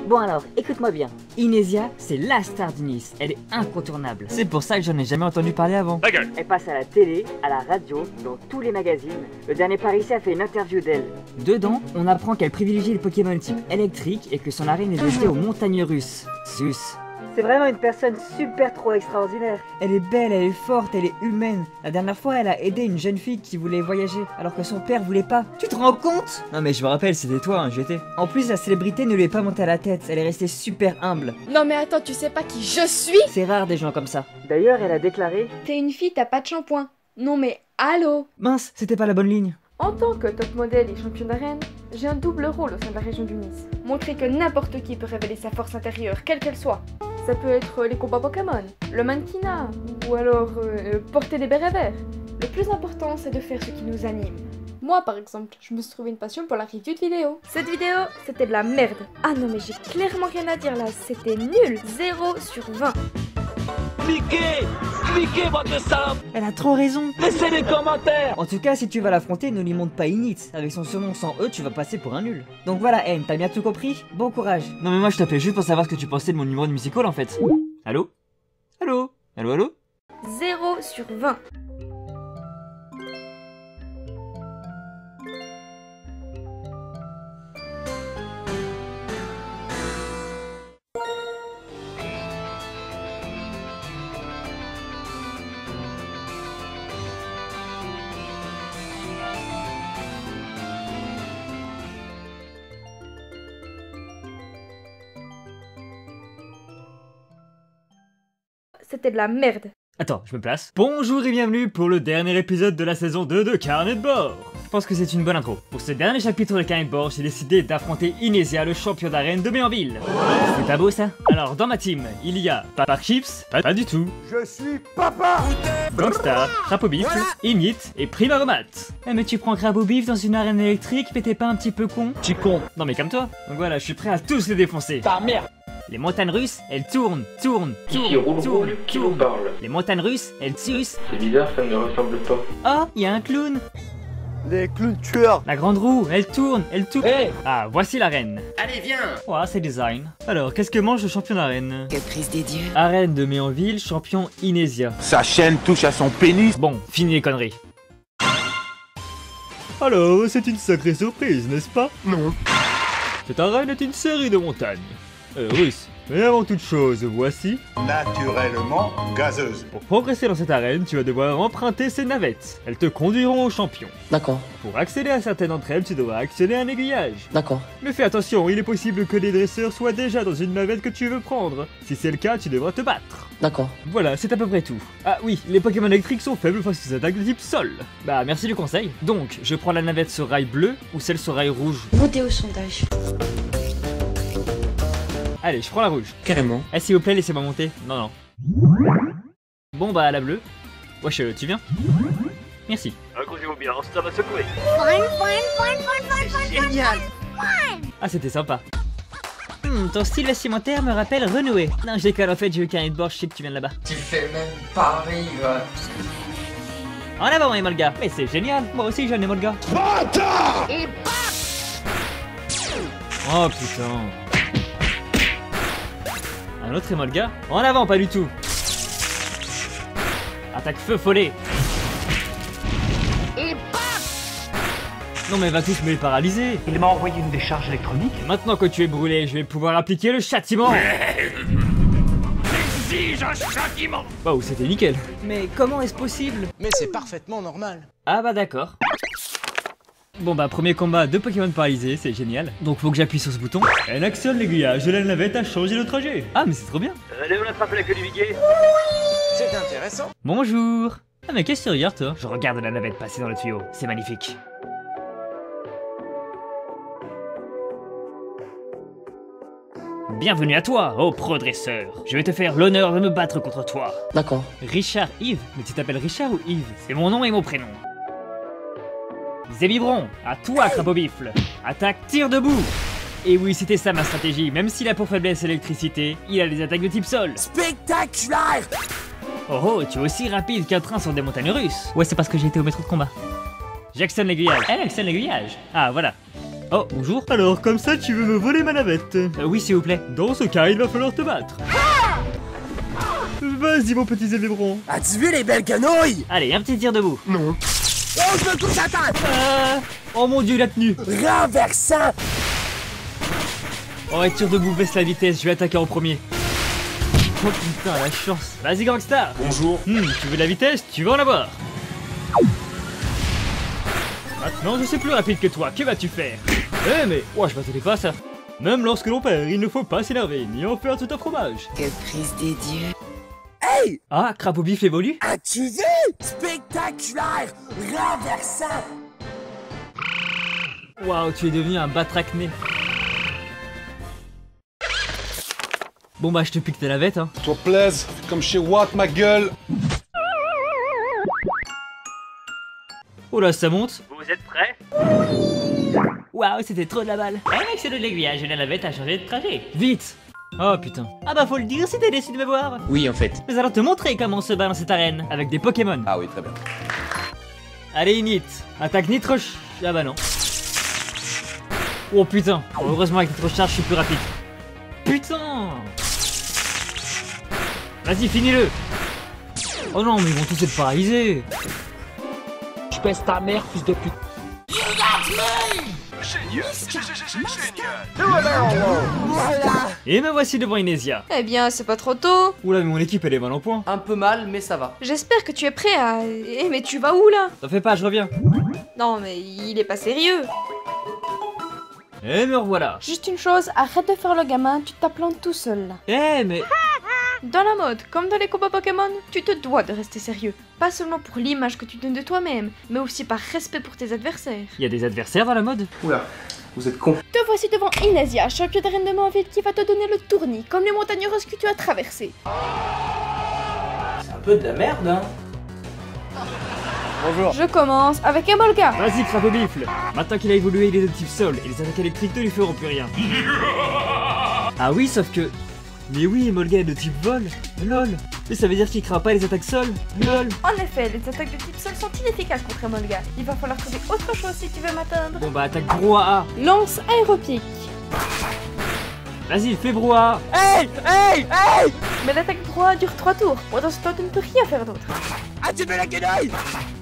Bon alors, écoute-moi bien. Inésia, c'est la star du Nice. Elle est incontournable. C'est pour ça que j'en ai jamais entendu parler avant. Elle passe à la télé, à la radio, dans tous les magazines. Le dernier Parisien a fait une interview d'elle. Dedans, on apprend qu'elle privilégie les Pokémon type électrique et que son arène est dédiée aux montagnes russes. Sus. C'est vraiment une personne super trop extraordinaire. Elle est belle, elle est forte, elle est humaine. La dernière fois, elle a aidé une jeune fille qui voulait voyager, alors que son père voulait pas. Tu te rends compte? Non mais je me rappelle, c'était toi, hein, j'y étais. En plus, la célébrité ne lui est pas montée à la tête, elle est restée super humble. Non mais attends, tu sais pas qui je suis? C'est rare des gens comme ça. D'ailleurs, elle a déclaré... T'es une fille, t'as pas de shampoing. Non mais allô? Mince, c'était pas la bonne ligne. En tant que top modèle et championne d'arène, j'ai un double rôle au sein de la région du Nice. Montrer que n'importe qui peut révéler sa force intérieure, quelle qu'elle soit. Ça peut être les combats Pokémon, le mannequinat, ou alors porter des bérets verts. Le plus important, c'est de faire ce qui nous anime. Moi, par exemple, je me suis trouvé une passion pour la review de vidéo. Cette vidéo, c'était de la merde. Ah non, mais j'ai clairement rien à dire là, c'était nul. 0 sur 20. Cliquez votre sub. Elle a trop raison. Laissez des commentaires. En tout cas, si tu vas l'affronter, ne lui montre pas Init. Avec son surnom sans E, tu vas passer pour un nul. Donc voilà, N, t'as bien tout compris? Bon courage. Non mais moi je t'appelais juste pour savoir ce que tu pensais de mon numéro de musical en fait. Allô? Allô? Allô allô? 0 sur 20. C'était de la merde. Attends, je me place. Bonjour et bienvenue pour le dernier épisode de la saison 2 de Carnet de bord. Je pense que c'est une bonne intro. Pour ce dernier chapitre de Carnet de bord, j'ai décidé d'affronter Inésia, le champion d'arène de Béanville. C'est pas beau ça? Alors dans ma team, il y a Papa Chips, pas du tout. Je suis papa. Gangstar, Crapobif, Init et Primaromat. Eh mais tu prends Crapobif dans une arène électrique, mais t'es pas un petit peu con? Tu con. Non mais calme-toi. Donc voilà, je suis prêt à tous les défoncer. Ta merde. Les montagnes russes, elles tournent. Ici Roule qui vous parle. Les montagnes russes, elles sucent. C'est bizarre, ça ne me ressemble pas. Oh, il y a un clown. Les clowns tueurs. La grande roue, elle tourne. Hey. Ah, voici l'arène. Allez, viens. Ouah, c'est design. Alors, qu'est-ce que mange le champion d'arène? Caprice des dieux. Arène de Méanville, champion Inésia. Sa chaîne touche à son pénis. Bon, fini les conneries. Alors, c'est une sacrée surprise, n'est-ce pas? Non. Cette arène est une série de montagnes russes. Mais avant toute chose, voici... Naturellement gazeuse. Pour progresser dans cette arène, tu vas devoir emprunter ces navettes. Elles te conduiront au champion. D'accord, Pour accéder à certaines d'entre elles, tu devras actionner un aiguillage. d'accord. Mais fais attention, il est possible que les dresseurs soient déjà dans une navette que tu veux prendre. Si c'est le cas, tu devras te battre. D'accord. Voilà, c'est à peu près tout. Ah oui, les Pokémon électriques sont faibles face aux attaques de type sol. Bah merci du conseil. Donc, je prends la navette sur rail bleu ou celle sur rail rouge. Votez au sondage. Allez, je prends la rouge. Carrément. Eh s'il vous plaît, laissez-moi monter. Non, non. Bon bah la bleue. Wesh, tu viens? Merci. Accrochez-vous bien, ça va secouer. Génial. Ah c'était sympa. Ton style vestimentaire me rappelle Renoué. Non, je déconne, en fait, j'ai eu Carnet de bord, je sais que tu viens de là-bas. Tu fais même pas rire. En avant, Emolga. Mais c'est génial, moi aussi j'en ai Emolga. Oh putain. Un autre Emolga? En avant, pas du tout. Attaque feu follet. Non mais va tous me paralyser. Il m'a envoyé une décharge électronique. Et maintenant que tu es brûlé, je vais pouvoir appliquer le châtiment. Exige un châtiment. Waouh, c'était nickel. Mais comment est-ce possible? Mais c'est parfaitement normal. Ah bah d'accord. Bon bah premier combat de Pokémon paralysé, c'est génial. Donc faut que j'appuie sur ce bouton. Elle actionne l'aiguillage de la navette à changer de trajet. Ah mais c'est trop bien. Allez, on attrape la queue du viguier. C'est intéressant. Bonjour. Ah mais qu'est-ce que tu regardes toi? Je regarde la navette passer dans le tuyau, c'est magnifique. Bienvenue à toi, ô pro-dresseur. Je vais te faire l'honneur de me battre contre toi. D'accord. Richard Yves? Mais tu t'appelles Richard ou Yves? C'est mon nom et mon prénom. Zébibron, à toi Crapobifle. Attaque, tire debout. Et oui, c'était ça ma stratégie. Même s'il a pour faiblesse l'électricité, il a des attaques de type sol. Spectaculaire. Oh oh, tu es aussi rapide qu'un train sur des montagnes russes. Ouais, c'est parce que j'ai été au métro de combat. J'actionne l'aiguillage. Elle actionne l'aiguillage. Ah, voilà. Oh, bonjour. Alors, comme ça, tu veux me voler ma navette? Oui, s'il vous plaît. Dans ce cas, il va falloir te battre. Vas-y, mon petit zébébron. As-tu vu les belles canouilles? Allez, un petit tir debout. Non. Oh, je me couche à terre! Oh mon dieu, la tenue. Renversant! Oh, et tire debout, baisse la vitesse, je vais attaquer en premier. Oh putain, la chance. Vas-y, gangsta. Bonjour. Tu veux de la vitesse? Tu vas en avoir. Maintenant, je suis plus rapide que toi, que vas-tu faire? Eh mais, oh, je m'attendais pas à ça. Même lorsque l'on perd, il ne faut pas s'énerver, ni en faire tout un fromage. Caprice des dieux. Hey! Ah, crapaud bif évolue? As-tu vu? Spectaculaire! Renversant! Waouh, tu es devenu un batracné. Bon bah, je te pique ta navette, hein. Toi plaise, comme chez Watt, ma gueule. Oh là, ça monte. Vous êtes prêts? Waouh, c'était trop de la balle. Ouais mec, c'est de l'aiguillage et la navette a changé de trajet. Vite. Oh putain. Ah bah faut le dire si t'es déçu de me voir. Oui, en fait. Mais alors te montrer comment on se bat dans cette arène, avec des Pokémon. Ah oui, très bien. Allez Init, attaque Nitroche. Ah bah non. Oh putain, bon, heureusement avec Nitrocharge je suis plus rapide. Putain. Vas-y, finis-le. Oh non, mais ils vont tous être paralysés. Je pèse ta mère, fils de pute. Et me voici devant Inésia. Eh bien, c'est pas trop tôt. Oula, mais mon équipe elle est mal en point. Un peu mal, mais ça va. J'espère que tu es prêt à... Eh, mais tu vas où, là? T'en fais pas, je reviens. Non, mais il est pas sérieux. Et me revoilà. Juste une chose, arrête de faire le gamin, tu t'applantes tout seul, là. Eh mais... Dans la mode, comme dans les combats Pokémon, tu te dois de rester sérieux. Pas seulement pour l'image que tu donnes de toi-même, mais aussi par respect pour tes adversaires. Il y a des adversaires dans la mode? Oula, vous êtes con. Te voici devant Inésia, champion d'arène de Manville, qui va te donner le tournis, comme les montagnes russes que tu as traversées. C'est un peu de la merde, hein. Bonjour. Je commence avec Emolga. Vas-y, crapaud bifle. Maintenant qu'il a évolué, il est de type sol, et les attaques électriques ne lui feront plus rien. Ah oui, sauf que... Mais oui, Emolga est de type vol. Lol. Mais ça veut dire qu'il craint pas les attaques sol. Lol. En effet, les attaques de type sol sont inefficaces contre Emolga. Il va falloir trouver autre chose si tu veux m'atteindre. Bon bah attaque brouhaha. Lance aéropique. Vas-y, fais brouhaha. Hey! Hey! Hey! Mais l'attaque droit dure 3 tours. Pendant ce temps, tu ne peux rien faire d'autre. As-tu vu la quenouille?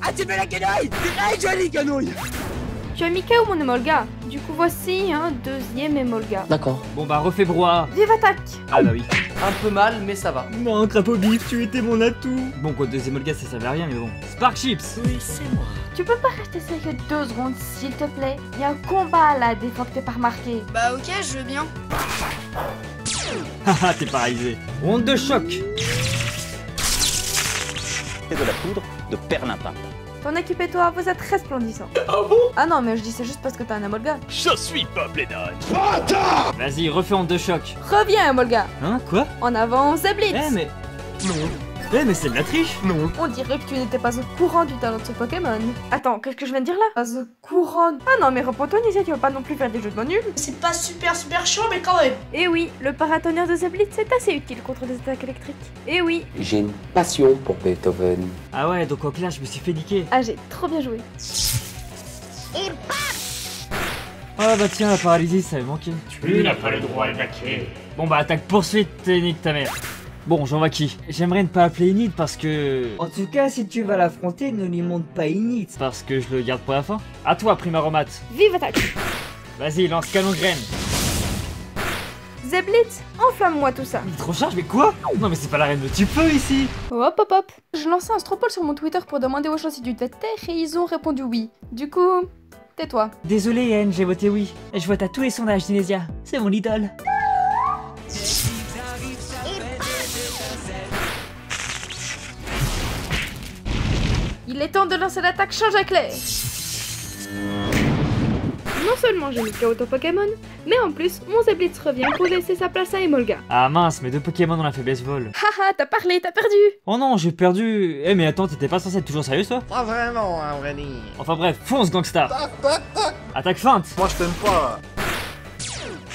As-tu vu la quenouille? Très jolie quenouille! Tu as mis KO mon Emolga. Du coup, voici un deuxième Emolga. D'accord. Bon bah refais brouhaha. Vive attaque. Ah bah oui. Un peu mal, mais ça va. Non, crapaud bif, tu étais mon atout. Bon, quoi, deux Emolga ça servait à rien, mais bon. Spark Chips. Oui, c'est moi. Tu peux pas rester sérieux 2 secondes, s'il te plaît. Il y a un combat là, des fois que t'es pas remarqué. Bah ok, je veux bien. Haha, t'es paralysé. Onde de choc. Et de la poudre de perlimpin. Ton équipe et toi, vous êtes resplendissants. Ah bon? Ah non, mais je dis c'est juste parce que t'as un Emolga. Je suis peuplé d'âne. Vas-y, refais onde de choc. Reviens Emolga. Hein, quoi? En avant, Zeblitz. Eh mais... Non. Eh mais c'est de la triche. Non. On dirait que tu n'étais pas au courant du talent de ce Pokémon. Attends, qu'est-ce que je viens de dire là? Pas au courant. Ah non, mais repos-toi, Nisia, tu vas pas non plus faire des jeux de mots nuls. C'est pas super chaud, mais quand même. Et oui, le paratonnerre de Zeblitz est assez utile contre des attaques électriques. Et oui. J'ai une passion pour Beethoven. Ah ouais, donc en clair, je me suis fait niquer. Ah, j'ai trop bien joué. Ah bah tiens, la paralysie, ça avait manqué. Tu n'as pas le droit d'attaquer. Bon bah attaque poursuite, nique ta mère. Bon, j'envoie qui? J'aimerais ne pas appeler Init parce que... En tout cas, si tu vas l'affronter, ne lui montre pas Init. Parce que je le garde pour la fin. À toi, Primaromat. Vive attaque. Vas-y, lance canon graine. Zeblitz, enflamme-moi tout ça. Nitrocharge, mais quoi? Non mais c'est pas la reine de type feu ici. Hop hop hop. Je lançais un stropole sur mon Twitter pour demander aux gens si tu devais te taire et ils ont répondu oui. Du coup, tais-toi. Désolé Yann, j'ai voté oui. Je vote à tous les sondages d'Inésia. C'est mon idole. Il est temps de lancer l'attaque change à clair. Non seulement j'ai mis KO ton Pokémon, mais en plus, mon Zeblitz revient pour laisser sa place à Emolga. Ah mince, mes deux Pokémon dans la faiblesse vol. Haha, t'as parlé, t'as perdu. Oh non, j'ai perdu. Eh mais attends, t'étais pas censé être toujours sérieux toi? Pas vraiment, hein, vrai dire. Enfin bref, fonce gangsta. Attaque feinte. Moi je t'aime pas.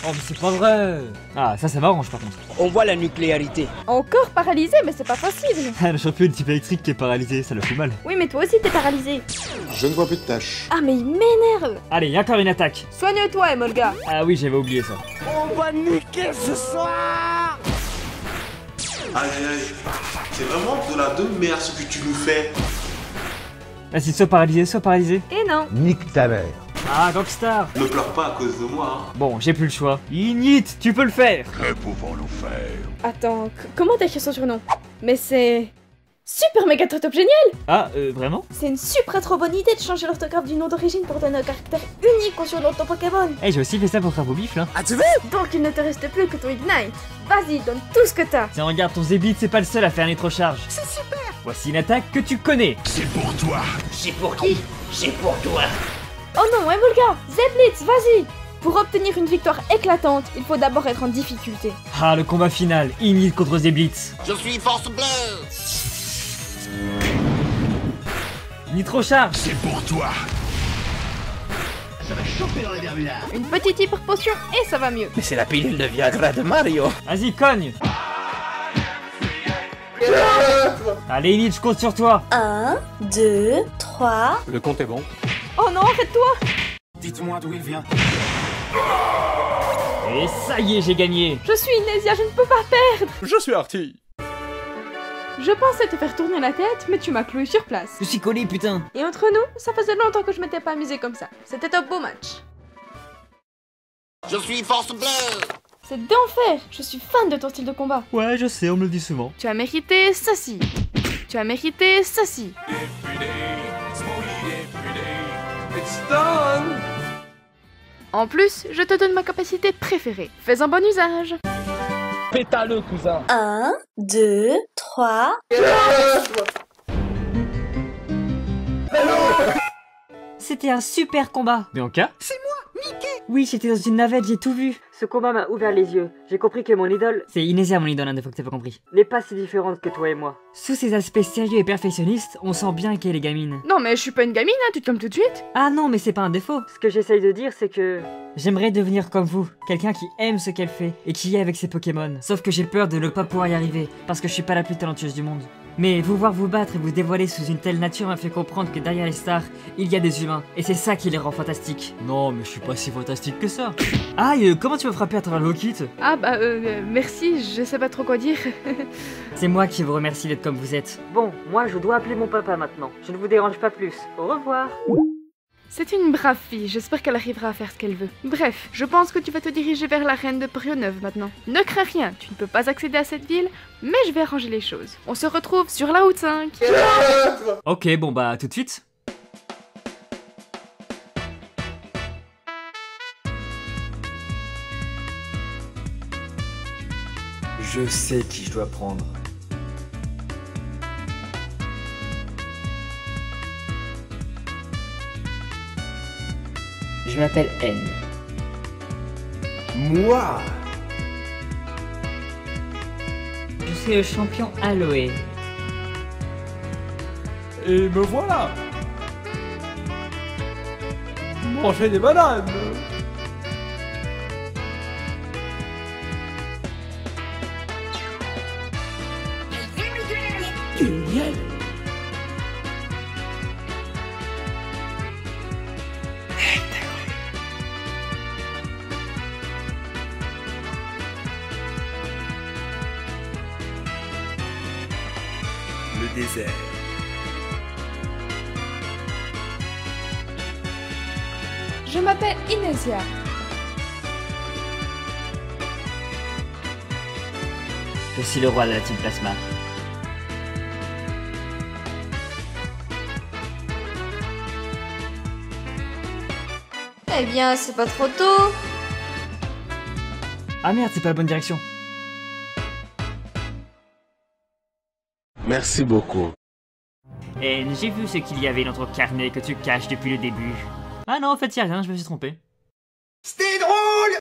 Oh mais c'est pas vrai. Ah ça m'arrange par contre. On voit la nucléarité. Encore paralysé, mais c'est pas possible. Ah le champion de type électrique qui est paralysé, ça le fout mal. Oui, mais toi aussi t'es paralysé. Je ne vois plus de tâches. Ah, mais il m'énerve. Allez, encore une attaque. Soigne-toi, Emolga. Ah oui, j'avais oublié ça. On va niquer ce soir. Aïe aïe aïe. C'est vraiment de la merde ce que tu nous fais. Vas-y, sois paralysé. Et non. Nique ta mère. Ah, Gangstar. Ne pleure pas à cause de moi. Hein. Bon, j'ai plus le choix. Ignit, tu peux le faire. Que pouvons-nous faire? Attends, comment t'as écrit son surnom? Mais c'est... Super méga top génial. Ah, vraiment? C'est une super trop bonne idée de changer l'orthographe du nom d'origine pour donner un caractère unique au surnom de ton Pokémon. Eh, j'ai aussi fait ça pour faire vos bifs là. Ah, tu veux? Donc il ne te reste plus que ton Ignite. Vas-y, donne tout ce que t'as. Tiens, regarde, ton Zébit, c'est pas le seul à faire Nitrocharge. C'est super. Voici une attaque que tu connais. C'est pour toi. C'est pour qui? C'est pour toi. Oh non, Emolga, Zeblitz, vas-y. Pour obtenir une victoire éclatante, il faut d'abord être en difficulté. Ah, le combat final, Ignit contre Zeblitz. Je suis force bleue. Nitrocharge. C'est pour toi. Une petite hyper potion et ça va mieux. Mais c'est la pilule de Viagra de Mario. Vas-y, cogne. Allez, Ignit, je compte sur toi. 1, 2, 3... Le compte est bon. Oh non, arrête-toi. Dites-moi d'où il vient. Et ça y est, j'ai gagné. Je suis Inésia, je ne peux pas perdre. Je suis Artie. Je pensais te faire tourner la tête, mais tu m'as cloué sur place. Je suis collé, putain. Et entre nous, ça faisait longtemps que je m'étais pas amusé comme ça. C'était un beau match. Je suis force bleue. C'est d'enfer. Je suis fan de ton style de combat. Ouais, je sais, on me le dit souvent. Tu as mérité ceci. Tu as mérité ceci. En plus, je te donne ma capacité préférée. Fais un bon usage. Pétale, cousin. 1, 2, 3... C'était un super combat. Bianca? Oui, j'étais dans une navette, j'ai tout vu. Ce combat m'a ouvert les yeux. J'ai compris que mon idole... C'est Inésia mon idole, hein, des fois que t'as pas compris. N'est pas si différente que toi et moi. Sous ses aspects sérieux et perfectionnistes, on sent bien qu'elle est gamine. Non mais je suis pas une gamine, hein, tu te calmes tout de suite. Ah non, mais c'est pas un défaut. Ce que j'essaye de dire, c'est que... J'aimerais devenir comme vous. Quelqu'un qui aime ce qu'elle fait et qui est avec ses Pokémon. Sauf que j'ai peur de ne pas pouvoir y arriver, parce que je suis pas la plus talentueuse du monde. Mais vous voir vous battre et vous dévoiler sous une telle nature m'a fait comprendre que derrière les stars, il y a des humains. Et c'est ça qui les rend fantastiques. Non, mais je suis pas si fantastique que ça. Aïe, comment tu m'as frappé à travers le Hokit? Ah bah merci, je sais pas trop quoi dire. C'est moi qui vous remercie d'être comme vous êtes. Bon, moi je dois appeler mon papa maintenant. Je ne vous dérange pas plus. Au revoir. C'est une brave fille, j'espère qu'elle arrivera à faire ce qu'elle veut. Bref, je pense que tu vas te diriger vers l'arène de Prio-Neuve maintenant. Ne crains rien, tu ne peux pas accéder à cette ville, mais je vais arranger les choses. On se retrouve sur la route 5. Ok, bon bah tout de suite. Je sais qui je dois prendre. Je m'appelle N. Moi? Je suis le champion Aloe. Et me voilà. Manger des bananes. Du miel. Le désert. Je m'appelle Inésia. Je suis le roi de la Team Plasma. Eh bien, c'est pas trop tôt. Ah merde, c'est pas la bonne direction. Merci beaucoup. N, j'ai vu ce qu'il y avait dans ton carnet que tu caches depuis le début. Ah non, en fait, y a rien, je me suis trompé. C'était drôle.